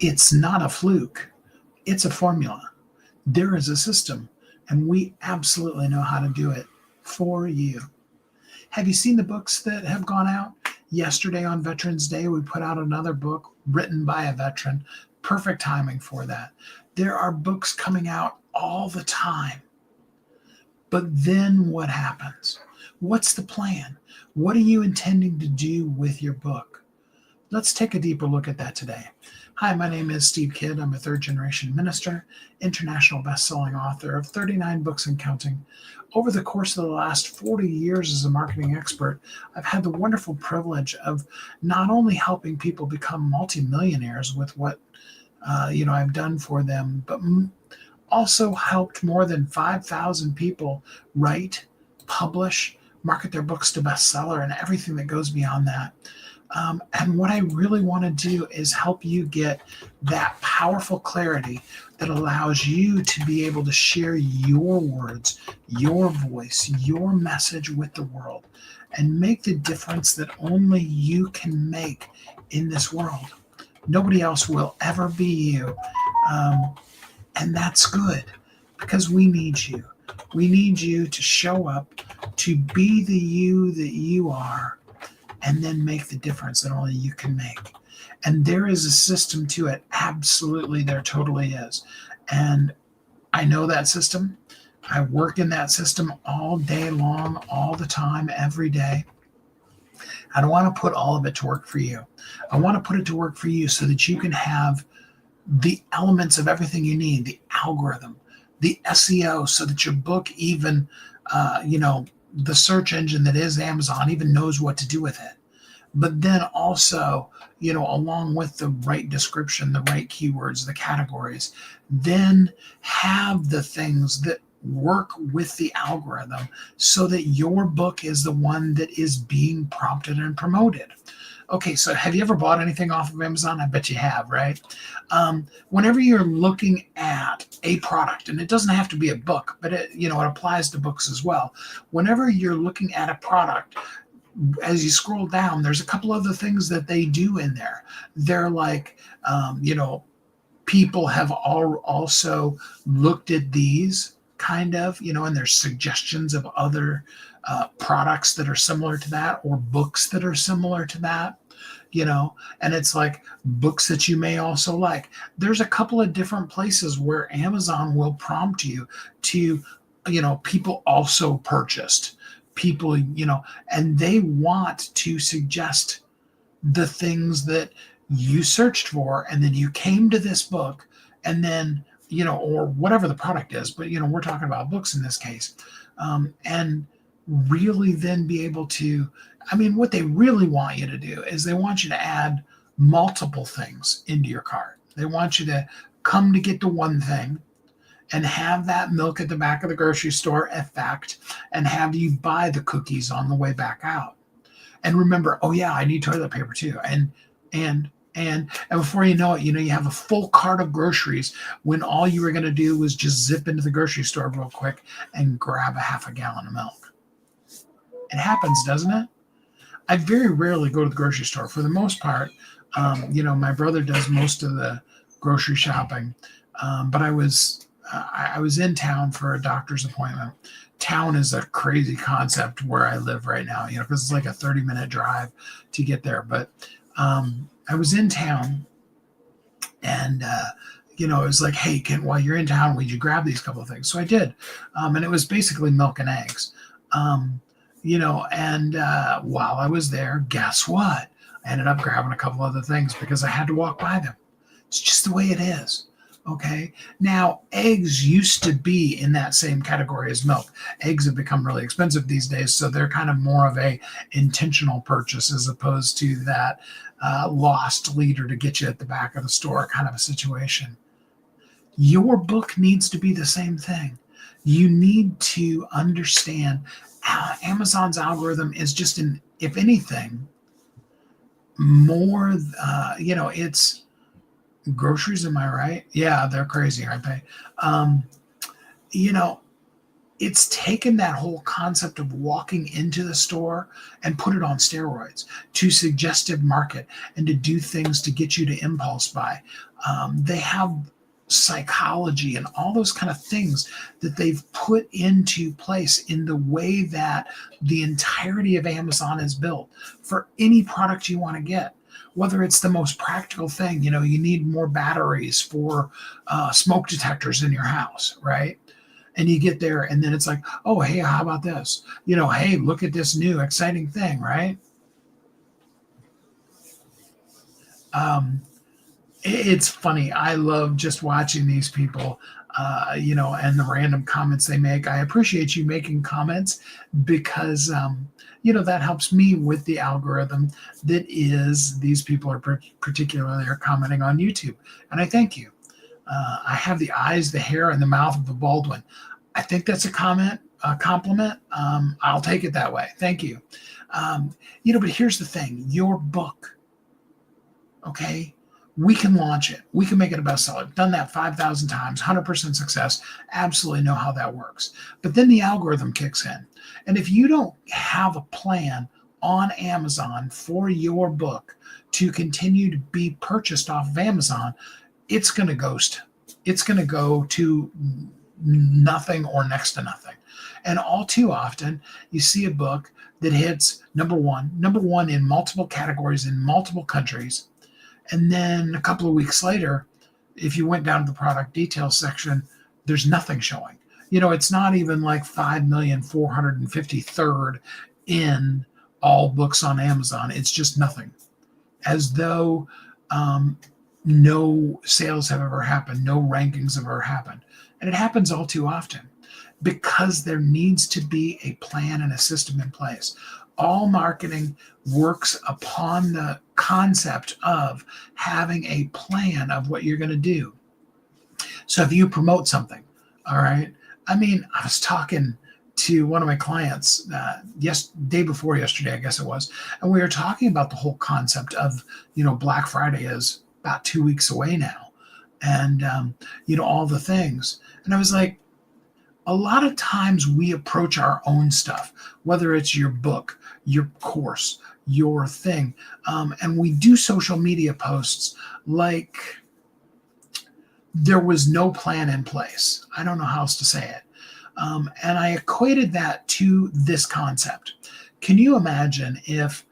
It's not a fluke. It's a formula. There is a system, and we absolutely know how to do it for you. Have you seen the books that have gone out? Yesterday on Veterans Day, we put out another book written by a veteran. Perfect timing for that. There are books coming out all the time. But then what happens? What's the plan? What are you intending to do with your book? Let's take a deeper look at that today. Hi, my name is Steve Kidd. I'm a third-generation minister, international best-selling author of 39 books and counting. Over the course of the last 40 years as a marketing expert, I've had the wonderful privilege of not only helping people become multimillionaires with what I've done for them, but also helped more than 5,000 people write, publish, market their books to bestseller, and everything that goes beyond that. And what I really want to do is help you get that powerful clarity that allows you to be able to share your words, your voice, your message with the world, and make the difference that only you can make in this world. Nobody else will ever be you. And that's good, because we need you. We need you to show up, to be the you that you are, and then make the difference that only you can make. And there is a system to it. Absolutely, there totally is. And I know that system. I work in that system all day long, all the time, every day. I don't want to put all of it to work for you. I want to put it to work for you so that you can have the elements of everything you need, the algorithm, the SEO, so that your book even, the search engine that is Amazon even knows what to do with it. But then also, along with the right description, the right keywords, the categories, then have the things that work with the algorithm so that your book is the one that is being prompted and promoted. Okay, so have you ever bought anything off of Amazon? I bet you have, right? Whenever you're looking at a product, and it doesn't have to be a book, but it applies to books as well. Whenever you're looking at a product, as you scroll down, there's a couple other things that they do in there. They're like, people have also looked at these kind of, and there's suggestions of other products that are similar to that, or books that are similar to that. And it's like books that you may also like. There's a couple of different places where Amazon will prompt you to, people also purchased, people, and they want to suggest the things that you searched for, and then you came to this book, and then, or whatever the product is, but, we're talking about books in this case, and really then be able to, what they really want you to do is they want you to add multiple things into your cart. They want you to come to get the one thing and have that milk at the back of the grocery store effect, and have you buy the cookies on the way back out. And remember, oh yeah, I need toilet paper too. And before you know it, you have a full cart of groceries when all you were going to do was just zip into the grocery store real quick and grab a half a gallon of milk. It happens, doesn't it? I very rarely go to the grocery store. For the most part, my brother does most of the grocery shopping. But I was in town for a doctor's appointment. Town is a crazy concept where I live right now, because it's like a 30-minute drive to get there. But I was in town, and it was like, hey, while you're in town, would you grab these couple of things? So I did, and it was basically milk and eggs. And while I was there, guess what? I ended up grabbing a couple other things because I had to walk by them. It's just the way it is. Okay. Now, eggs used to be in that same category as milk. Eggs have become really expensive these days, so they're kind of more of a intentional purchase as opposed to that lost leader to get you at the back of the store kind of a situation. Your book needs to be the same thing. You need to understand Amazon's algorithm is just, if anything, more, it's groceries, am I right? Yeah, they're crazy, aren't they? it's taken that whole concept of walking into the store and put it on steroids to suggestive market and to do things to get you to impulse buy. They have psychology and all those kind of things that they've put into place in the way that the entirety of Amazon is built for any product you want to get. Whether it's the most practical thing, you need more batteries for smoke detectors in your house, right? And you get there and then it's like, oh, hey, how about this? Hey, look at this new exciting thing, right? It's funny. I love just watching these people, and the random comments they make. I appreciate you making comments because, that helps me with the algorithm that is these people are particularly are commenting on YouTube. And I thank you. I have the eyes, the hair, and the mouth of a Baldwin. I think that's a compliment. I'll take it that way. Thank you. But here's the thing: your book, okay? We can launch it. We can make it a bestseller. Done that 5,000 times, 100% success. Absolutely know how that works. But then the algorithm kicks in. And if you don't have a plan on Amazon for your book to continue to be purchased off of Amazon, it's going to ghost. It's going to go to nothing or next to nothing. And all too often, you see a book that hits number one in multiple categories in multiple countries. And then a couple of weeks later, if you went down to the product details section, there's nothing showing. It's not even like 5,453rd in all books on Amazon. It's just nothing. As though no sales have ever happened, no rankings have ever happened. And it happens all too often because there needs to be a plan and a system in place. All marketing works upon the concept of having a plan of what you're going to do. So if you promote something, all right, I was talking to one of my clients day before yesterday, I guess it was, and we were talking about the whole concept of, Black Friday is about 2 weeks away now, and all the things. And I was like, a lot of times we approach our own stuff, whether it's your book, your course, your thing, and we do social media posts like there was no plan in place. I don't know how else to say it. And I equated that to this concept. Can you imagine if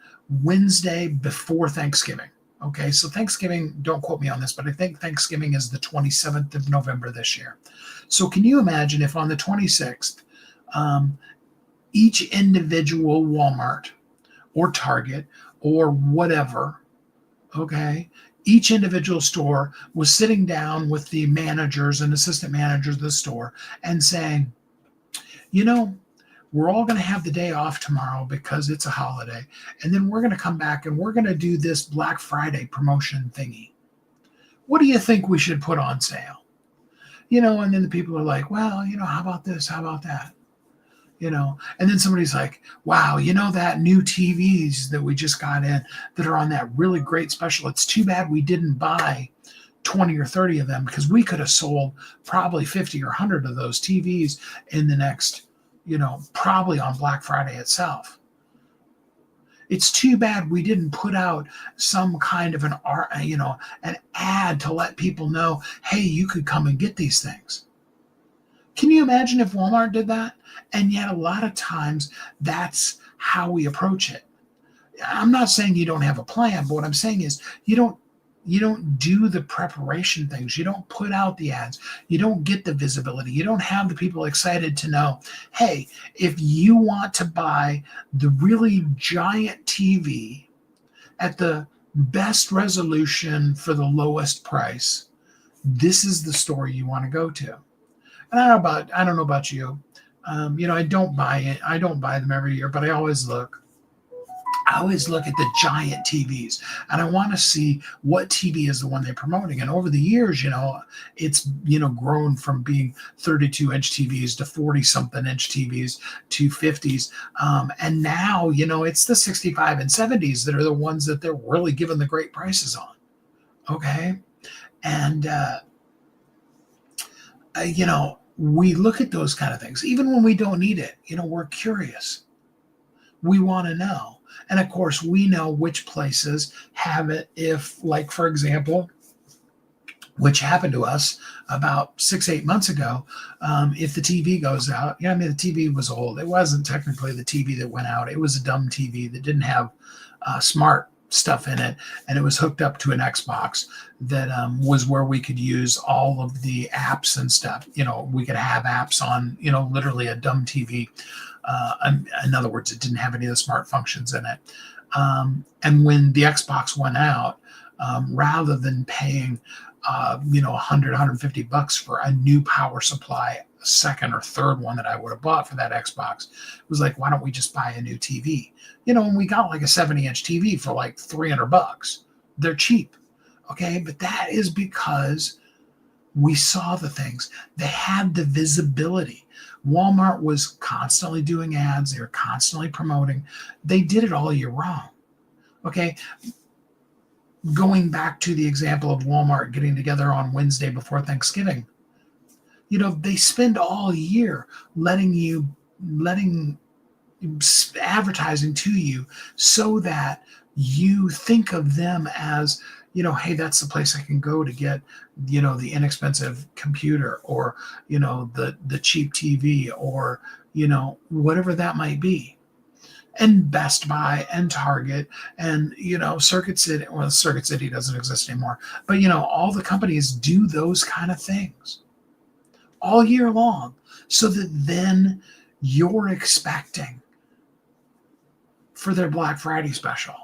Wednesday before Thanksgiving, okay, so Thanksgiving, don't quote me on this, but I think Thanksgiving is the 27th of November this year. So can you imagine if on the 26th, each individual Walmart or Target or whatever, okay, each individual store was sitting down with the managers and assistant managers of the store and saying, we're all going to have the day off tomorrow because it's a holiday. And then we're going to come back and we're going to do this Black Friday promotion thingy. What do you think we should put on sale? And then the people are like, well, how about this? How about that? And then somebody's like, wow, that new TVs that we just got in that are on that really great special. It's too bad we didn't buy 20 or 30 of them because we could have sold probably 50 or 100 of those TVs in the next, probably on Black Friday itself. It's too bad we didn't put out some kind of an ad to let people know, hey, you could come and get these things. Can you imagine if Walmart did that? And yet a lot of times that's how we approach it. I'm not saying you don't have a plan, but what I'm saying is you don't do the preparation things. You don't put out the ads. You don't get the visibility. You don't have the people excited to know, hey, if you want to buy the really giant TV at the best resolution for the lowest price, this is the store you want to go to. And I don't know about you. I don't buy it. I don't buy them every year, but I always look. I always look at the giant TVs and I want to see what TV is the one they're promoting. And over the years, it's, grown from being 32-inch TVs to 40-something inch TVs to 50s. And now, it's the 65 and 70s that are the ones that they're really giving the great prices on. Okay. And, we look at those kind of things, even when we don't need it. We're curious. We want to know. And of course, we know which places have it. If, like, for example, which happened to us about 6-8 months ago, if the TV goes out, the TV was old. It wasn't technically the TV that went out. It was a dumb TV that didn't have smart stuff in it, and it was hooked up to an Xbox that was where we could use all of the apps and stuff. We could have apps on, literally a dumb TV. In other words, it didn't have any of the smart functions in it. And when the Xbox went out, rather than paying, $100-$150 for a new power supply, a second or third one that I would have bought for that Xbox, it was like, why don't we just buy a new TV? And we got like a 70-inch TV for like $300. They're cheap. Okay. But that is because we saw the things. They had the visibility. Walmart was constantly doing ads. They were constantly promoting. They did it all year round. Okay. Going back to the example of Walmart getting together on Wednesday before Thanksgiving, they spend all year letting advertising to you so that you think of them as, hey, that's the place I can go to get, the inexpensive computer, or, the cheap TV, or, whatever that might be. And Best Buy and Target and, Circuit City. Well, Circuit City doesn't exist anymore. But, all the companies do those kind of things all year long, so that then you're expecting for their Black Friday special.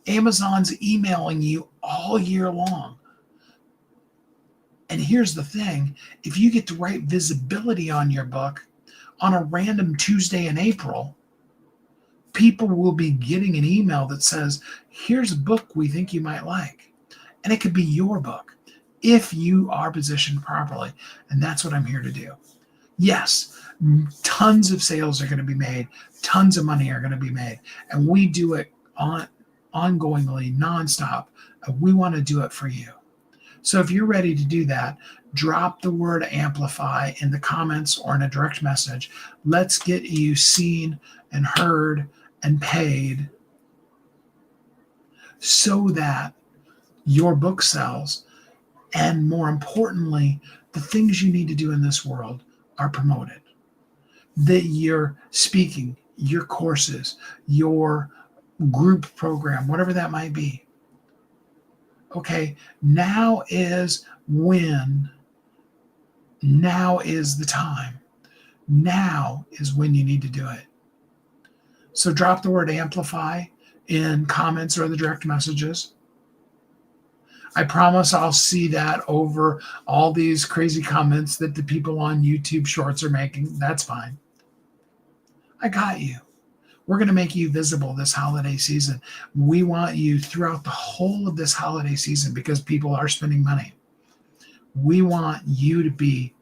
Amazon's emailing you all year long. And here's the thing. If you get the right visibility on your book on a random Tuesday in April, people will be getting an email that says, here's a book we think you might like. And it could be your book if you are positioned properly. And that's what I'm here to do. Yes, tons of sales are going to be made. Tons of money are going to be made. And we do it ongoingly, nonstop. We want to do it for you. So if you're ready to do that, drop the word amplify in the comments or in a direct message. Let's get you seen and heard and paid so that your book sells. And more importantly, the things you need to do in this world are promoted. That your speaking, your courses, your group program, whatever that might be. Okay, now is the time. Now is when you need to do it. So drop the word amplify in comments or the direct messages. I promise I'll see that over all these crazy comments that the people on YouTube Shorts are making. That's fine. I got you. We're going to make you visible this holiday season. We want you throughout the whole of this holiday season, because people are spending money. We want you to be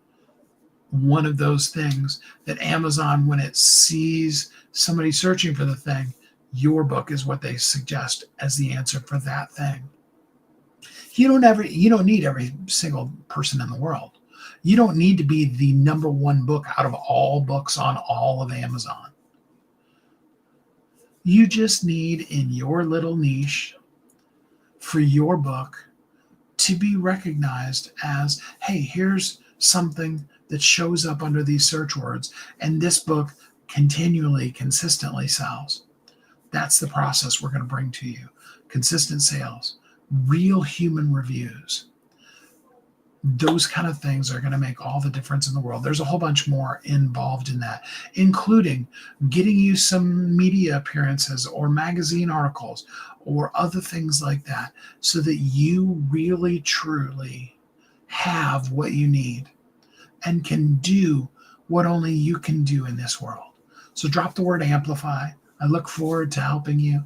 one of those things that Amazon, when it sees somebody searching for the thing, your book is what they suggest as the answer for that thing. You don't need every single person in the world. You don't need to be the number one book out of all books on all of Amazon. You just need, in your little niche, for your book to be recognized as, hey, here's something that shows up under these search words, and this book continually, consistently sells. That's the process we're going to bring to you. Consistent sales, real human reviews. Those kind of things are going to make all the difference in the world. There's a whole bunch more involved in that, including getting you some media appearances or magazine articles or other things like that, so that you really, truly have what you need and can do what only you can do in this world. So drop the word amplify. I look forward to helping you.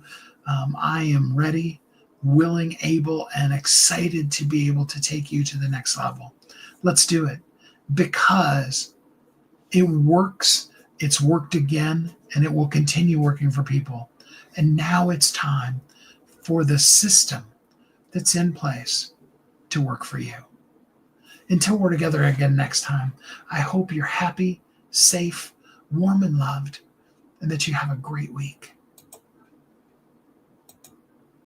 I am ready, willing, able, and excited to be able to take you to the next level. Let's do it, because it works. It's worked again, and it will continue working for people. And now it's time for the system that's in place to work for you. Until we're together again next time, I hope you're happy, safe, warm, and loved, and that you have a great week.